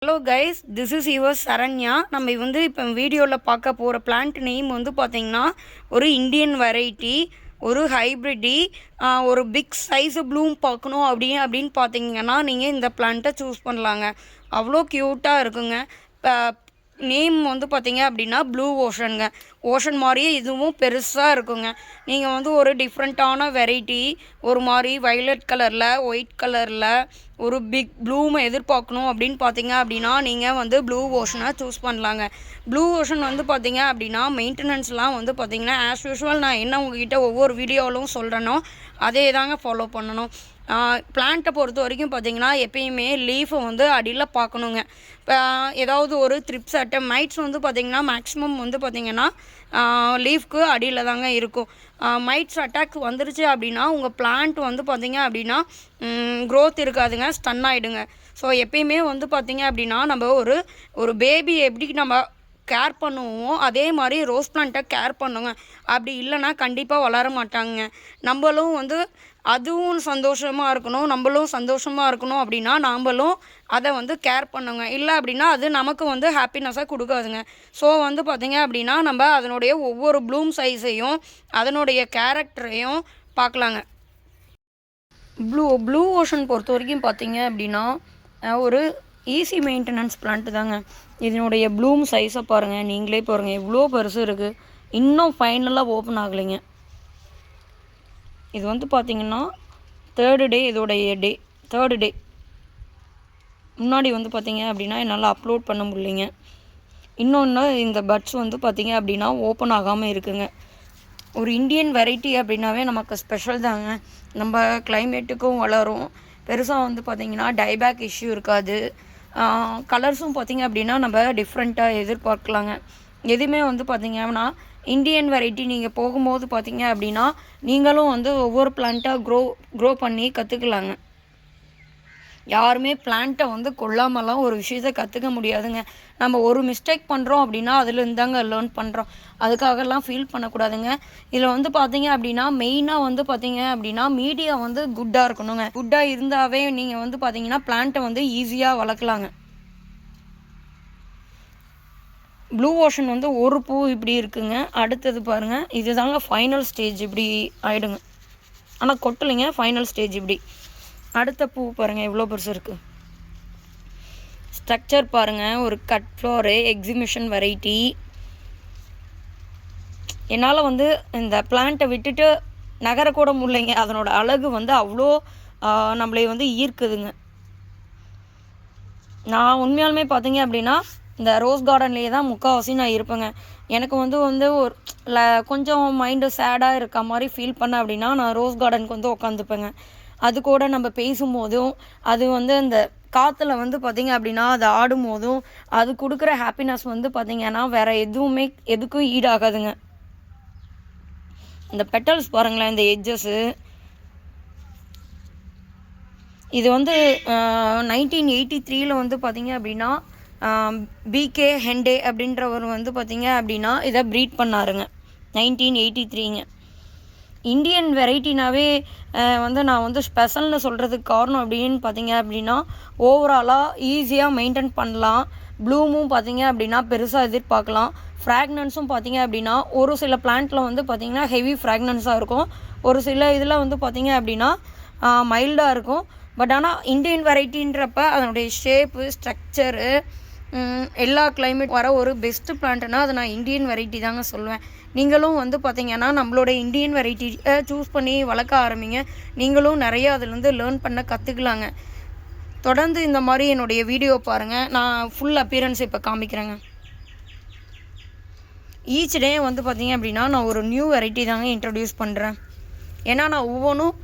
Hello guys, this is your Saranya. நம்ம இப்போ வீடியோவில் பார்க்க போகிற பிளான்ட் நேம் பார்த்தீங்கன்னா ஒரு இந்தியன் வெரைட்டி, ஒரு ஹைப்ரிட்டி, ஒரு பிக் சைஸ் ப்ளூம் பார்க்கணும் அப்படின்னு பார்த்தீங்கன்னா நீங்கள் இந்த பிளான்ட்டை சூஸ் பண்ணலாங்க. அவ்வளோ க்யூட்டாக இருக்குங்க. நேம் பார்த்தீங்க அப்படின்னா ப்ளூ ஓஷனுங்க. ஓஷன் மாதிரியே இதுவும் பெருசாக இருக்குங்க. நீங்கள் ஒரு டிஃப்ரெண்ட்டான வெரைட்டி, ஒரு மாதிரி வைலட் கலரில், ஒயிட் கலரில் ஒரு பிக் ப்ளூமை எதிர்பார்க்கணும் அப்படின்னு பார்த்தீங்க அப்படின்னா நீங்கள் ப்ளூ ஓஷனை சூஸ் பண்ணலாங்க. ப்ளூ ஓஷன் பார்த்தீங்க அப்படின்னா மெயின்டெனன்ஸ்லாம் பார்த்தீங்கன்னா ஆஸ் யூஷுவல் நான் என்ன உங்ககிட்ட ஒவ்வொரு வீடியோவிலும் சொல்கிறேனோ அதே தாங்க ஃபாலோ பண்ணணும். பிளான்ட்டை பொறுத்த வரைக்கும் பார்த்தீங்கன்னா எப்பயுமே லீஃபை அடியில் பார்க்கணுங்க. இப்போ ஏதாவது ஒரு த்ரிப்ஸ் அட்டை மைட்ஸ் பார்த்திங்கன்னா மேக்ஸிமம் பார்த்திங்கன்னா லீஃப்க்கு அடியில் தாங்க இருக்கும். மைட்ஸ் அட்டாக் வந்துருச்சு அப்படின்னா உங்கள் பிளான்ட் பார்த்திங்க அப்படின்னா க்ரோத் இருக்காதுங்க, ஸ்டன் ஆகிடுங்க. ஸோ எப்பயுமே பார்த்திங்க அப்படின்னா நம்ம ஒரு பேபி எப்படி நம்ம கேர் பண்ணுவோம் அதே மாதிரி ரோஸ் பிளான்ட்டை கேர் பண்ணுங்க. அப்படி இல்லைன்னா கண்டிப்பாக வளர மாட்டாங்க. நம்மளும் அதுவும் சந்தோஷமாக இருக்கணும், நம்மளும் சந்தோஷமாக இருக்கணும் அப்படின்னா நாம்ளும் அதை கேர் பண்ணுங்க. இல்லை அப்படின்னா அது நமக்கு ஹாப்பினஸாக கொடுக்காதுங்க. ஸோ பார்த்திங்க அப்படின்னா நம்ம அதனுடைய ஒவ்வொரு ப்ளூம் சைஸையும் அதனுடைய கேரக்டரையும் பார்க்கலாங்க. ப்ளூ ஓஷன் பொறுத்த வரைக்கும் பார்த்திங்க அப்படின்னா ஒரு ஈஸி மெயின்டெனன்ஸ் பிளான்ட்டு தாங்க. இதனுடைய ப்ளூம் சைஸை பாருங்கள், நீங்களே பாருங்கள் எவ்வளோ பெருசு இருக்குது. இன்னும் ஃபைனலாக ஓப்பன் ஆகலைங்க. இது பார்த்திங்கன்னா தேர்டு டே முன்னாடி பார்த்திங்க அப்படின்னா என்னால் அப்லோட் பண்ண முடியலைங்க. இன்னொன்று இந்த பட்ஸ் பார்த்திங்க அப்படின்னா ஓப்பன் ஆகாமல் இருக்குங்க. ஒரு இந்தியன் வெரைட்டி அப்படின்னாவே நமக்கு ஸ்பெஷல் தாங்க. நம்ம கிளைமேட்டுக்கும் வளரும். பெருசாக பார்த்திங்கன்னா டைபேக் இஷ்யூ இருக்காது. கலர்ஸும் பார்த்திங்க அப்படின்னா நம்ம டிஃப்ரெண்ட்டாக எதிர்பார்க்கலாங்க. எதுவுமே பார்த்திங்கன்னா இந்தியன் வெரைட்டி நீங்கள் போகும்போது பார்த்திங்க அப்படின்னா நீங்களும் ஒவ்வொரு பிளான்ட்டாக க்ரோ பண்ணி கற்றுக்கலாங்க. யாருமே பிளான்ட்டை கொல்லாமலாம் ஒரு விஷயத்தை கற்றுக்க முடியாதுங்க. நம்ம ஒரு மிஸ்டேக் பண்ணுறோம் அப்படின்னா அதில் தாங்க லேர்ன் பண்ணுறோம். அதுக்காகலாம் ஃபீல் பண்ணக்கூடாதுங்க. இதில் பார்த்தீங்க அப்படின்னா மெயினாக பார்த்தீங்க அப்படின்னா மீடியா குட்டாக இருக்கணுங்க. குட்டாக இருந்தாவே நீங்கள் பார்த்தீங்கன்னா பிளான்ட்டை ஈஸியாக வளர்க்கலாங்க. ப்ளூ ஓஷன் ஒரு பூ இப்படி இருக்குங்க. அடுத்தது பாருங்கள், இது தாங்க ஃபைனல் ஸ்டேஜ். இப்படி ஆகிடுங்க, ஆனால் கொட்டலைங்க. ஃபைனல் ஸ்டேஜ் இப்படி. அடுத்த பூ பாருங்கள் எவ்வளோ பெருசு இருக்குது. ஸ்ட்ரக்சர் பாருங்கள், ஒரு கட் ஃப்ளோரு எக்ஸிபிஷன் வெரைட்டி. என்னால் இந்த பிளான்ட்டை விட்டுட்டு நகரக்கூட முடியலைங்க. அதனோட அழகு அவ்வளோ நம்மளை ஈர்க்குதுங்க. நான் உண்மையாலுமே பார்த்தீங்க அப்படின்னா இந்த ரோஸ் கார்டன்லேயே தான் முக்கால்வாசி நான் இருப்பேங்க. எனக்கு ஒரு கொஞ்சம் மைண்டு சேடாக இருக்க மாதிரி ஃபீல் பண்ணேன் அப்படின்னா நான் ரோஸ் கார்டனுக்கு உட்காந்துப்பேங்க. அது கூட நம்ம பேசும்போதும் அது இந்த காற்றுல பார்த்திங்க அப்படின்னா அது ஆடும் போதும் அது கொடுக்குற ஹாப்பினஸ் பார்த்திங்கன்னா வேறு எதுக்கும் ஈடாகாதுங்க. இந்த பெட்டல்ஸ் பாருங்களேன், இந்த எட்ஜஸ்ஸு. இது 1983 பார்த்திங்க அப்படின்னா பிகே ஹெண்டே அப்படின்றவர் பார்த்திங்க அப்படின்னா இதை ப்ரீட் பண்ணாருங்க. 1983ங்க. இந்தியன் வெரைட்டினாவே நான் ஸ்பெஷல்னு சொல்கிறதுக்கு காரணம் அப்படின்னு பார்த்திங்க அப்படின்னா ஓவராலாக ஈஸியாக மெயின்டைன் பண்ணலாம். ப்ளூமும் பார்த்திங்க அப்படின்னா பெருசாக எதிர்பார்க்கலாம். ஃப்ராக்னன்ஸும் பார்த்திங்க அப்படின்னா ஒரு சில பிளான்ட்டில் பார்த்திங்கன்னா ஹெவி ஃப்ராக்னன்ஸாக இருக்கும். ஒரு சில இதில் பார்த்திங்க அப்படின்னா மைல்டாக இருக்கும். பட் ஆனால் இந்தியன் வெரைட்டின்றப்ப அதனுடைய ஷேப்பு, ஸ்ட்ரக்சரு, எல்லா கிளைமேட் வர ஒரு பெஸ்ட்டு பிளான்ட்னா அது நான் இந்தியன் வெரைட்டி தாங்க சொல்லுவேன். நீங்களும் பார்த்திங்கன்னா நம்மளோட இந்தியன் வெரைட்டியை சூஸ் பண்ணி வளர்க்க ஆரம்பிங்க. நீங்களும் நிறைய அதுலேருந்து லேர்ன் பண்ண கற்றுக்கலாங்க. தொடர்ந்து இந்த மாதிரி என்னுடைய வீடியோ பாருங்கள். நான் ஃபுல் அப்பியரன்ஸ் இப்போ காமிக்கிறேங்க. ஈச் டே பார்த்திங்க அப்படின்னா நான் ஒரு நியூ வெரைட்டி தாங்க இன்ட்ரடியூஸ் பண்ணுறேன். ஏன்னா நான் ஒவ்வொன்றும்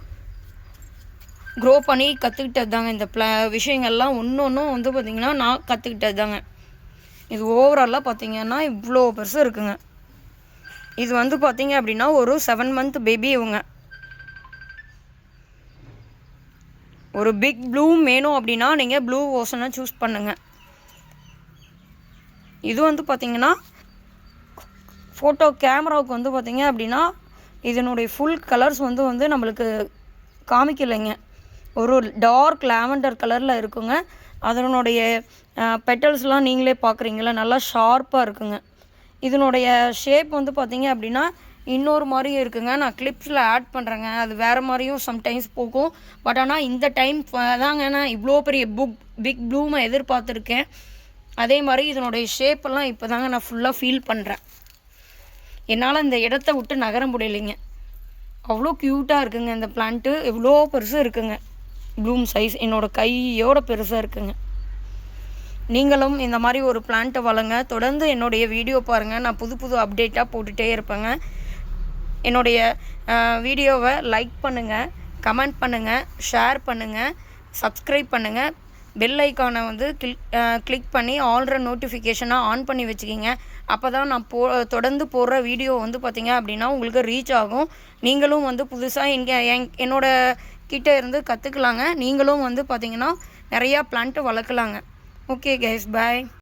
க்ரோ பண்ணி கற்றுக்கிட்டது தாங்க. இந்த விஷயங்கள்லாம் ஒன்றும் பார்த்திங்கன்னா நான் கற்றுக்கிட்டது தாங்க. இது ஓவராலாக பார்த்திங்கன்னா இவ்வளோ பெருசு இருக்குங்க. இது பார்த்திங்க அப்படின்னா ஒரு 7 month பேபி. இவங்க ஒரு பிக் ப்ளூம் வேணும் அப்படின்னா நீங்கள் ப்ளூ ஓஷனை சூஸ் பண்ணுங்கள். இது பார்த்திங்கன்னா ஃபோட்டோ கேமராவுக்கு பார்த்திங்க அப்படின்னா இதனுடைய ஃபுல் கலர்ஸ் நம்மளுக்கு காமிக்கலைங்க. ஒரு டார்க் லாவெண்டர் கலரில் இருக்குங்க. அதனுடைய பெட்டல்ஸ்லாம் நீங்களே பார்க்குறீங்களா, நல்லா ஷார்ப்பாக இருக்குங்க. இதனுடைய ஷேப் வந்து பார்த்தீங்க அப்படின்னா இன்னொரு மாதிரியும் இருக்குங்க. நான் கிளிப்ஸில் ஆட் பண்ணுறேங்க. அது வேறு மாதிரியும் சம்டைம்ஸ் போகும். பட் ஆனால் இந்த டைம் தாங்க நான் இவ்வளோ பெரிய பிக் ப்ளூமை எதிர்பார்த்துருக்கேன். அதே மாதிரி இதனுடைய ஷேப்பெல்லாம் இப்போ தாங்க நான் ஃபுல்லாக ஃபீல் பண்ணுறேன். என்னால் இந்த இடத்த விட்டு நகர முடியலைங்க. அவ்வளோ க்யூட்டாக இருக்குங்க இந்த பிளான்ட்டு. எவ்வளோ பெருசாக இருக்குங்க. ப்ளூம் சைஸ் என்னோடய கையோட பெருசாக இருக்குங்க. நீங்களும் இந்த மாதிரி ஒரு பிளான்ட்டை வளங்க. தொடர்ந்து என்னுடைய வீடியோ பாருங்கள். நான் புது புது அப்டேட்டாக போட்டுகிட்டே இருப்பேங்க. என்னுடைய வீடியோவை லைக் பண்ணுங்கள், கமெண்ட் பண்ணுங்கள், ஷேர் பண்ணுங்கள், சப்ஸ்கிரைப் பண்ணுங்கள். பெல் ஐக்கானை வந்து கிளிக் பண்ணி ஆல்ற நோட்டிஃபிகேஷனாக ஆன் பண்ணி வச்சுக்கிங்க. அப்போ தான் நான் தொடர்ந்து போடுற வீடியோ வந்து பார்த்திங்க அப்படின்னா உங்களுக்கு ரீச் ஆகும். நீங்களும் வந்து புதுசாக என்னோட கிட்டே இருந்து கற்றுக்கலாங்க. நீங்களும் வந்து பார்த்திங்கன்னா நிறையா பிளான்ட்டு வளர்க்கலாங்க. ஓகே கைஸ், பாய்.